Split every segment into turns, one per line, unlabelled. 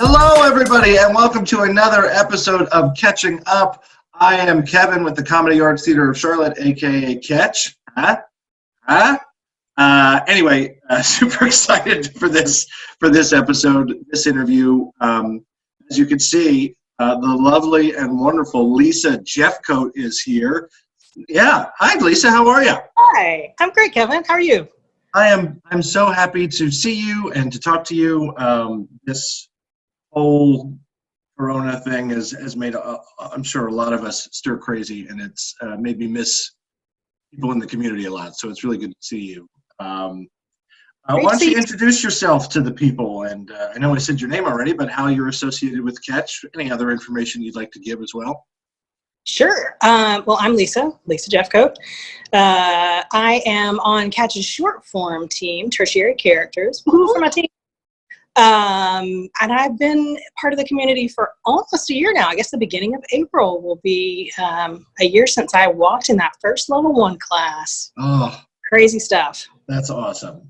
Hello, everybody, and welcome to another episode of Catching Up. I am Kevin with the Comedy Arts Theater of Charlotte, aka Catch. Anyway, super excited for this episode, this interview. As you can see, the lovely and wonderful Lisa Jeffcoat is here. Yeah, hi, Lisa. How are you?
Hi, I'm great, Kevin. How are you?
I'm so happy to see you and to talk to you. This whole Corona thing has made, I'm sure, a lot of us stir crazy, and it's made me miss people in the community a lot. So it's really good to see you. Why don't you introduce yourself to the people? And I know I said your name already, but how you're associated with Catch. Any other information you'd like to give as well?
Sure. Well, I'm Lisa Jeffcoat. I am on Catch's short form team, Tertiary Characters, for my team. And I've been part of the community for almost a year now. I guess the beginning of April will be a year since I walked in that first level 1 class.
Oh,
crazy stuff.
That's awesome.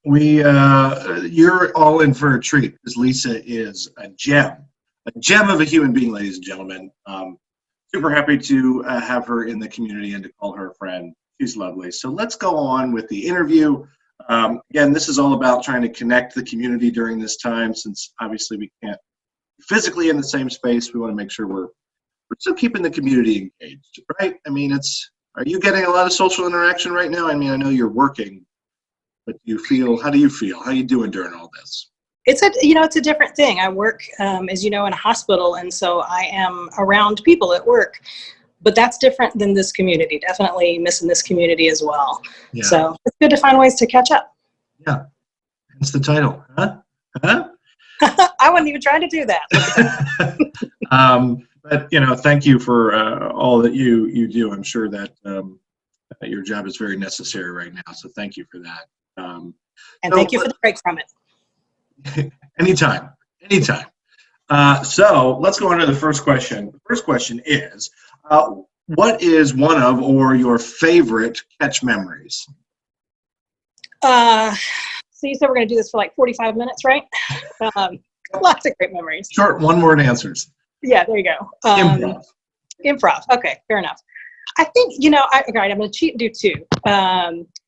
You're all in for a treat, because Lisa is a gem of a human being, ladies and gentlemen. Super happy to have her in the community and to call her a friend. She's lovely. So let's go on with the interview. Again, this is all about trying to connect the community during this time, since obviously we can't physically in the same space. We want to make sure we're still keeping the community engaged, right? I mean, are you getting a lot of social interaction right now? I mean, I know you're working, but how do you feel? How are you doing during all this?
It's a different thing. I work, as you know, in a hospital, and so I am around people at work. But that's different than this community. Definitely missing this community as well. Yeah. So it's good to find ways to catch up.
Yeah, that's the title, huh?
I wasn't even trying to do that.
But thank you for all that you do. I'm sure that your job is very necessary right now. So thank you for that.
And thank you for the break from it.
Anytime. So let's go on to the first question. The first question is, what is one of or your favorite Catch memories?
So you said we're going to do this for like 45 minutes, right? Lots of great memories.
Short one-word answers.
Yeah, there you go. Improv. Okay, fair enough. I think, I'm going to cheat and do two.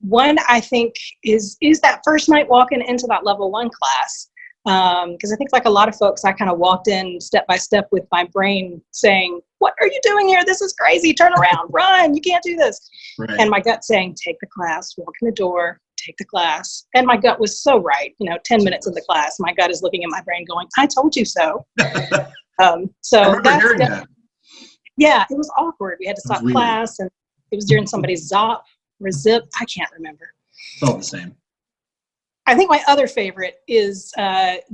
One, I think, is that first night walking into that level 1 class. Because I think, like a lot of folks, I kind of walked in step by step with my brain saying, what are you doing here? This is crazy. Turn around, run. You can't do this. Right. And my gut saying, take the class, walk in the door, take the class. And my gut was so right. 10 minutes of the class, my gut is looking at my brain going, I told you so. So
I remember hearing that.
Yeah, it was awkward. We had to stop class, and it was during somebody's ZOP or ZIP. I can't remember.
It's all the same.
I think my other favorite is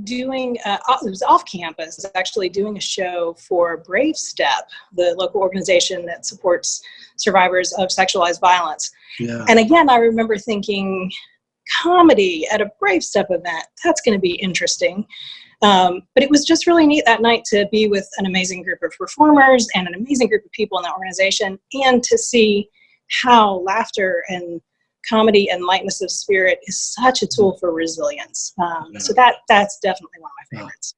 doing, it was off campus, actually doing a show for Brave Step, the local organization that supports survivors of sexualized violence. Yeah. And again, I remember thinking, comedy at a Brave Step event, that's going to be interesting. But it was just really neat that night to be with an amazing group of performers and an amazing group of people in the organization, and to see how laughter and comedy and lightness of spirit is such a tool for resilience. So that's definitely one of my favorites.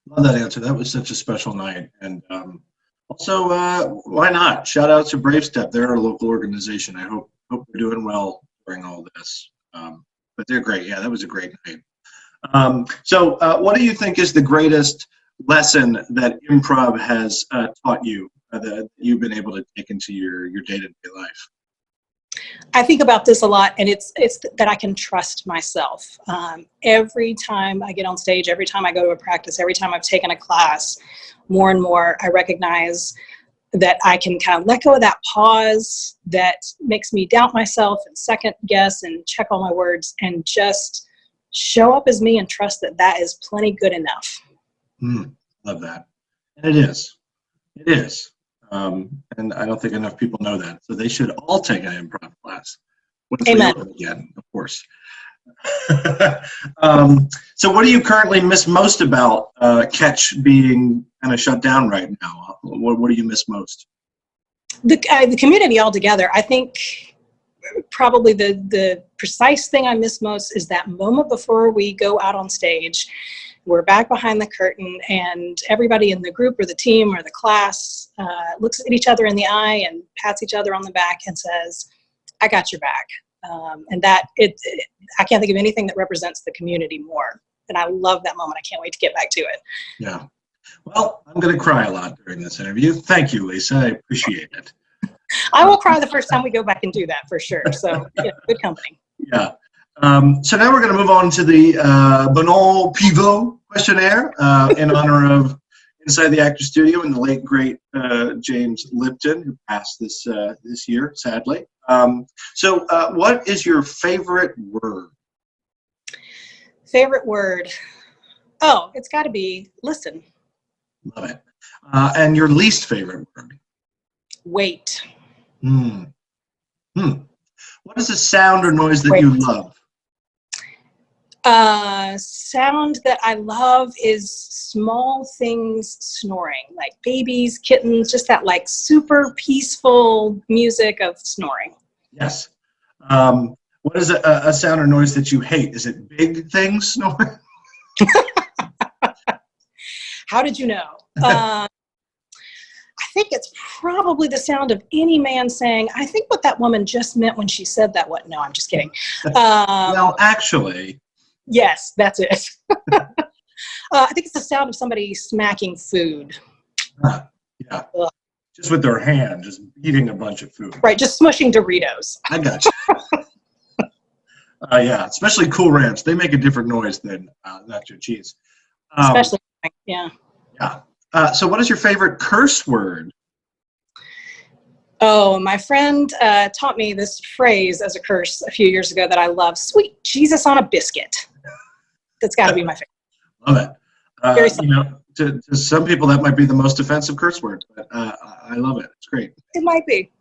Love that answer. That was such a special night. And also, why not? Shout out to Brave Step. They're our local organization. I hope they're doing well during all this. But they're great. Yeah, that was a great night. So what do you think is the greatest lesson that improv has taught you that you've been able to take into your day-to-day life?
I think about this a lot, and it's that I can trust myself. Every time I get on stage, every time I go to a practice, every time I've taken a class, more and more I recognize that I can kind of let go of that pause that makes me doubt myself and second guess and check all my words, and just show up as me and trust that is plenty good enough.
Love that. And it is. And I don't think enough people know that. So they should all take an improv class.
Amen.
Again, of course. So what do you currently miss most about Catch being kind of shut down right now? What do you miss most?
The community altogether. I think probably the precise thing I miss most is that moment before we go out on stage We're back behind the curtain, and everybody in the group or the team or the class looks at each other in the eye and pats each other on the back and says, "I got your back." And that I can't think of anything that represents the community more. And I love that moment. I can't wait to get back to it.
Yeah. Well, I'm going to cry a lot during this interview. Thank you, Lisa. I appreciate it.
I will cry the first time we go back and do that for sure. So, good company.
Yeah. So now we're going to move on to the Banter Pivo questionnaire in honor of Inside the Actor Studio and the late, great James Lipton, who passed this year, sadly. So what is your favorite word?
Favorite word? Oh, it's got to be listen.
Love it. And your least favorite word?
Wait.
What is a sound or noise that
Wait.
you love?
Sound that I love is small things snoring, like babies, kittens, just that like super peaceful music of snoring.
Yes. What is a sound or noise that you hate? Is it big things snoring?
How did you know? I think it's probably the sound of any man saying, "I think what that woman just meant when she said that." What? No, I'm just kidding.
Well, actually.
Yes, that's it. I think it's the sound of somebody smacking food.
Yeah.
Ugh.
Just with their hand, just eating a bunch of food.
Right, just smushing Doritos.
I got you. Yeah, especially Cool Ranch. They make a different noise than nacho cheese.
Especially, yeah.
Yeah. So what is your favorite curse word?
Oh, my friend taught me this phrase as a curse a few years ago that I love. Sweet Jesus on a biscuit. That's got to be my favorite.
Love it.
Very
to some people that might be the most offensive curse word, but I love it. It's great.
It might be.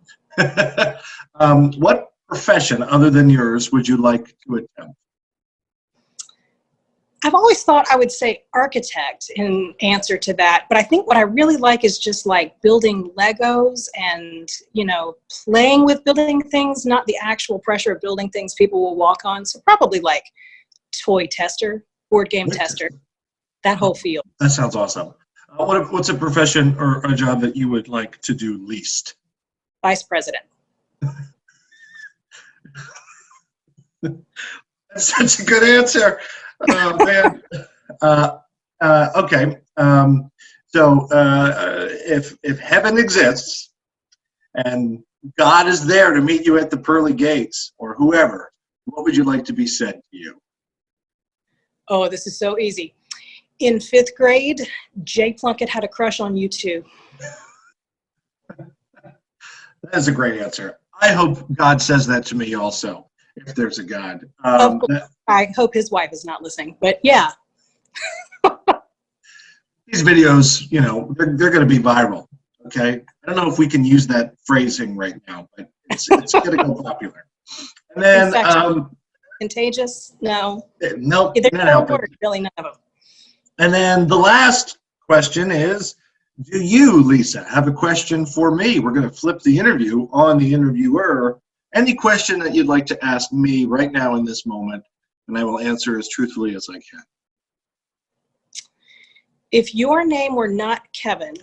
What profession other than yours would you like to attempt?
I've always thought I would say architect in answer to that, but I think what I really like is just like building Legos and, playing with building things, not the actual pressure of building things people will walk on. So probably like toy tester, board game tester, that whole field.
That sounds awesome. What's a profession or a job that you would like to do least?
Vice president.
That's such a good answer. Oh, man. Okay. So if heaven exists and God is there to meet you at the pearly gates or whoever, what would you like to be said to you?
Oh, this is so easy. In 5th grade, Jay Plunkett had a crush on you too.
That is a great answer. I hope God says that to me also, if there's a God.
Of course, I hope his wife is not listening, but yeah.
These videos, they're going to be viral, okay? I don't know if we can use that phrasing right now, but it's going to go popular. And then...
contagious? No.
Nope.
There's no word, really, none of them.
And then the last question is, do you, Lisa, have a question for me? We're going to flip the interview on the interviewer. Any question that you'd like to ask me right now in this moment, and I will answer as truthfully as I can.
If your name were not Kevin,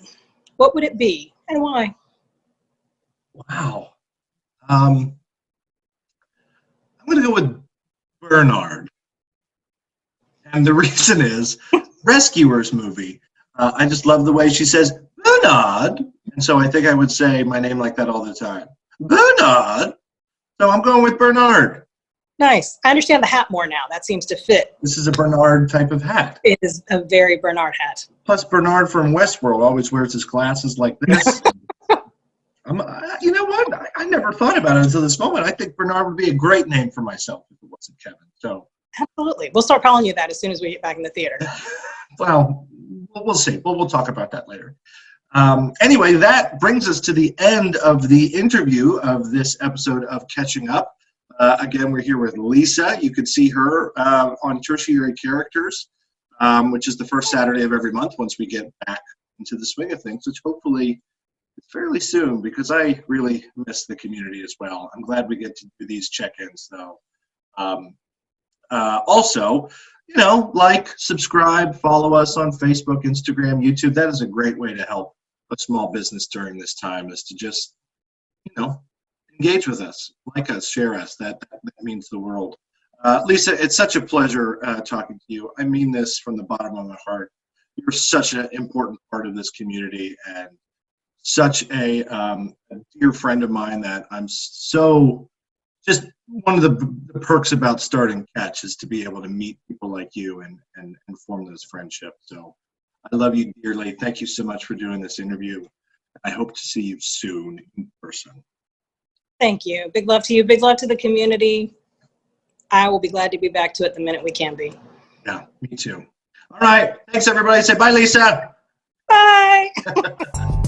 what would it be and why?
Wow. I'm going to go with Bernard. And the reason is Rescuers movie. I just love the way she says, Bernard. And so I think I would say my name like that all the time. Bernard. So I'm going with Bernard.
Nice. I understand the hat more now. That seems to fit.
This is a Bernard type of hat.
It is a very Bernard hat.
Plus Bernard from Westworld always wears his glasses like this. You know what? I never thought about it until this moment. I think Bernard would be a great name for myself if it wasn't Kevin. So
absolutely. We'll start calling you that as soon as we get back in the theater.
Well, we'll see. We'll talk about that later. Anyway, that brings us to the end of the interview of this episode of Catching Up. Again, we're here with Lisa. You can see her on Tertiary Characters, which is the first Saturday of every month once we get back into the swing of things, which hopefully is fairly soon because I really miss the community as well. I'm glad we get to do these check-ins, though. Also, like, subscribe, follow us on Facebook, Instagram, YouTube. That is a great way to help a small business during this time, is to just, engage with us, like us, share us. That means the world. Lisa, it's such a pleasure talking to you. I mean this from the bottom of my heart. You're such an important part of this community, and such a dear friend of mine that I'm so, just one of the perks about starting Catch is to be able to meet people like you and form those friendships. So I love you dearly. Thank you so much for doing this interview. I hope to see you soon in person.
Thank you. Big love to you. Big love to the community. I will be glad to be back to it the minute we can be.
Yeah, me too. All right. Thanks, everybody. Say bye, Lisa.
Bye.